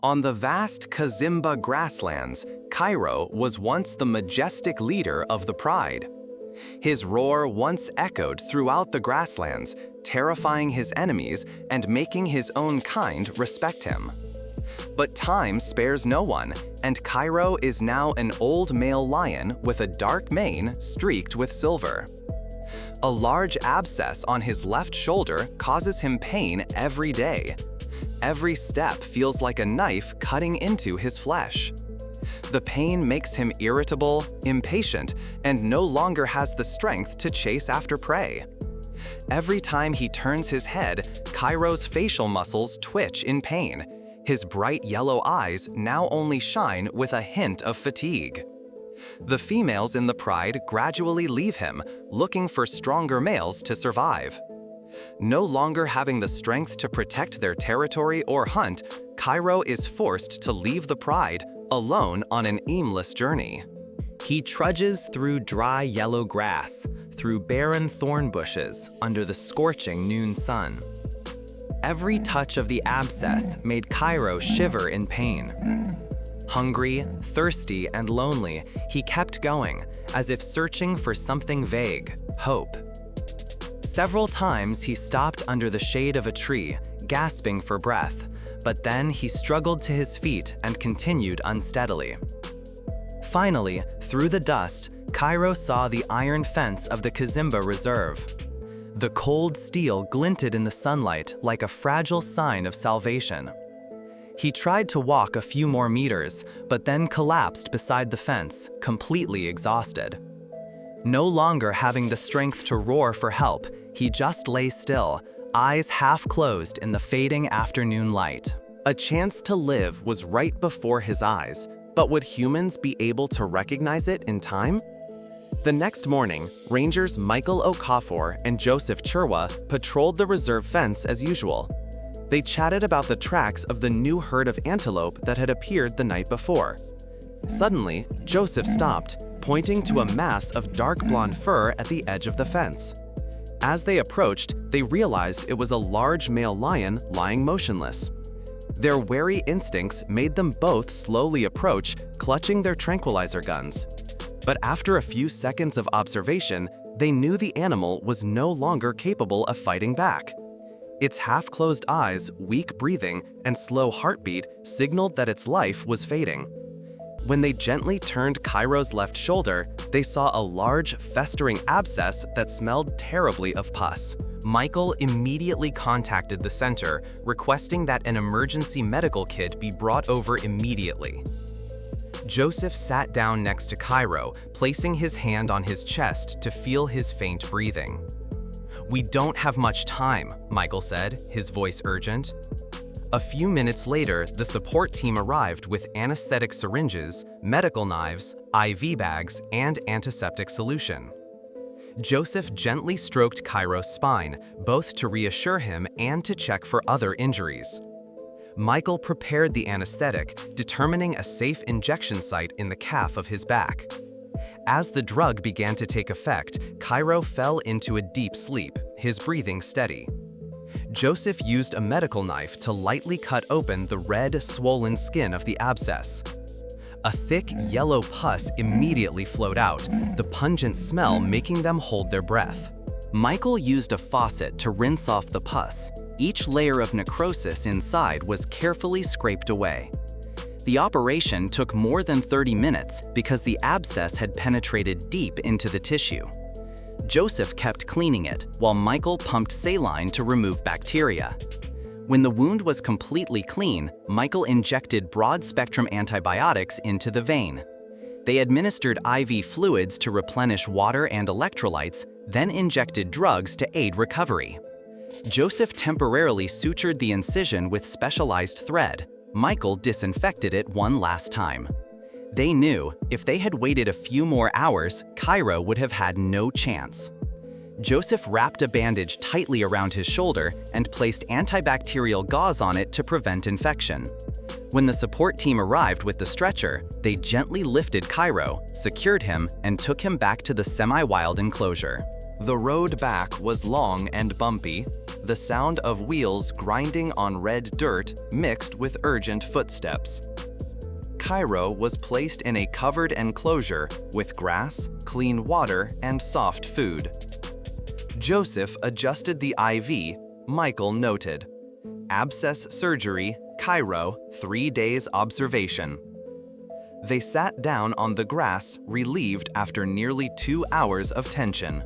On the vast Kazimba Grasslands, Cairo was once the majestic leader of the pride. His roar once echoed throughout the grasslands, terrifying his enemies and making his own kind respect him. But time spares no one, and Cairo is now an old male lion with a dark mane streaked with silver. A large abscess on his left shoulder causes him pain every day. Every step feels like a knife cutting into his flesh. The pain makes him irritable, impatient, and no longer has the strength to chase after prey. Every time he turns his head, Cairo's facial muscles twitch in pain. His bright yellow eyes now only shine with a hint of fatigue. The females in the pride gradually leave him, looking for stronger males to survive. No longer having the strength to protect their territory or hunt, Cairo is forced to leave the pride, alone on an aimless journey. He trudges through dry yellow grass, through barren thorn bushes, under the scorching noon sun. Every touch of the abscess made Cairo shiver in pain. Hungry, thirsty, and lonely, he kept going, as if searching for something vague, hope. Several times he stopped under the shade of a tree, gasping for breath, but then he struggled to his feet and continued unsteadily. Finally, through the dust, Cairo saw the iron fence of the Kazimba Reserve. The cold steel glinted in the sunlight like a fragile sign of salvation. He tried to walk a few more meters, but then collapsed beside the fence, completely exhausted. No longer having the strength to roar for help, he just lay still, eyes half closed in the fading afternoon light. A chance to live was right before his eyes, but would humans be able to recognize it in time? The next morning, Rangers Michael Okafor and Joseph Chirwa patrolled the reserve fence as usual. They chatted about the tracks of the new herd of antelope that had appeared the night before. Suddenly, Joseph stopped, pointing to a mass of dark blonde fur at the edge of the fence. As they approached, they realized it was a large male lion lying motionless. Their wary instincts made them both slowly approach, clutching their tranquilizer guns. But after a few seconds of observation, they knew the animal was no longer capable of fighting back. Its half-closed eyes, weak breathing, and slow heartbeat signaled that its life was fading. When they gently turned Cairo's left shoulder, they saw a large, festering abscess that smelled terribly of pus. Michael immediately contacted the center, requesting that an emergency medical kit be brought over immediately. Joseph sat down next to Cairo, placing his hand on his chest to feel his faint breathing. "We don't have much time," Michael said, his voice urgent. A few minutes later, the support team arrived with anesthetic syringes, medical knives, IV bags, and antiseptic solution. Joseph gently stroked Cairo's spine, both to reassure him and to check for other injuries. Michael prepared the anesthetic, determining a safe injection site in the calf of his back. As the drug began to take effect, Cairo fell into a deep sleep, his breathing steady. Joseph used a medical knife to lightly cut open the red, swollen skin of the abscess. A thick, yellow pus immediately flowed out, the pungent smell making them hold their breath. Michael used a faucet to rinse off the pus. Each layer of necrosis inside was carefully scraped away. The operation took more than 30 minutes because the abscess had penetrated deep into the tissue. Joseph kept cleaning it, while Michael pumped saline to remove bacteria. When the wound was completely clean, Michael injected broad-spectrum antibiotics into the vein. They administered IV fluids to replenish water and electrolytes, then injected drugs to aid recovery. Joseph temporarily sutured the incision with specialized thread. Michael disinfected it one last time. They knew if they had waited a few more hours, Cairo would have had no chance. Joseph wrapped a bandage tightly around his shoulder and placed antibacterial gauze on it to prevent infection. When the support team arrived with the stretcher, they gently lifted Cairo, secured him, and took him back to the semi-wild enclosure. The road back was long and bumpy. the sound of wheels grinding on red dirt mixed with urgent footsteps. Cairo was placed in a covered enclosure with grass, clean water, and soft food. Joseph adjusted the IV, Michael noted. Abscess surgery, Cairo, 3 days observation. They sat down on the grass, relieved after nearly 2 hours of tension.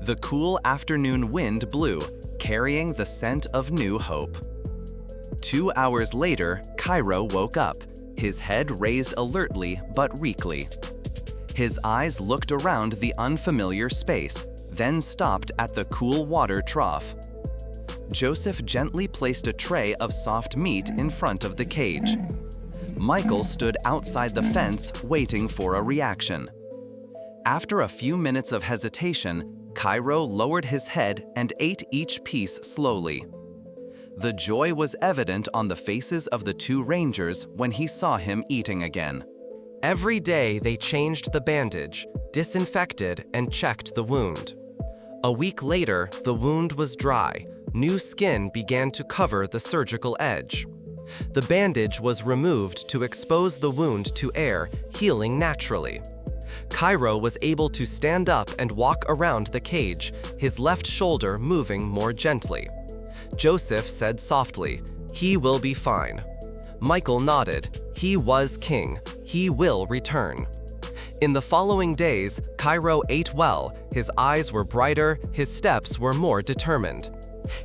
The cool afternoon wind blew, carrying the scent of new hope. 2 hours later, Cairo woke up, his head raised alertly but weakly. His eyes looked around the unfamiliar space, then stopped at the cool water trough. Joseph gently placed a tray of soft meat in front of the cage. Michael stood outside the fence, waiting for a reaction. After a few minutes of hesitation, Cairo lowered his head and ate each piece slowly. The joy was evident on the faces of the 2 rangers when he saw him eating again. Every day they changed the bandage, disinfected, and checked the wound. A week later, the wound was dry. New skin began to cover the surgical edge. The bandage was removed to expose the wound to air, healing naturally. Cairo was able to stand up and walk around the cage, his left shoulder moving more gently. Joseph said softly, "He will be fine." Michael nodded. He was king. He will return. In the following days, Cairo ate well. His eyes were brighter, his steps were more determined.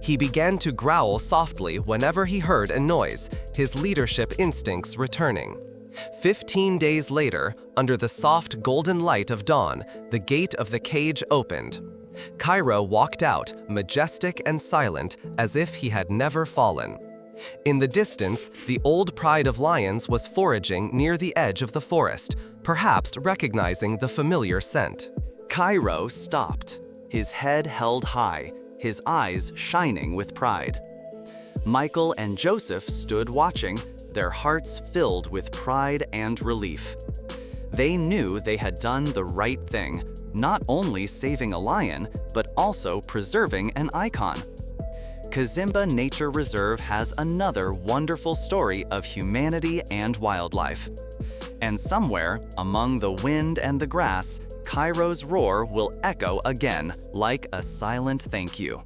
He began to growl softly whenever he heard a noise, his leadership instincts returning. 15 days later, under the soft golden light of dawn, the gate of the cage opened. Cairo walked out, majestic and silent, as if he had never fallen. In the distance, the old pride of lions was foraging near the edge of the forest, perhaps recognizing the familiar scent. Cairo stopped, his head held high, his eyes shining with pride. Michael and Joseph stood watching, their hearts filled with pride and relief. They knew they had done the right thing, not only saving a lion, but also preserving an icon. Kazimba Nature Reserve has another wonderful story of humanity and wildlife. And somewhere, among the wind and the grass, Cairo's roar will echo again like a silent thank you.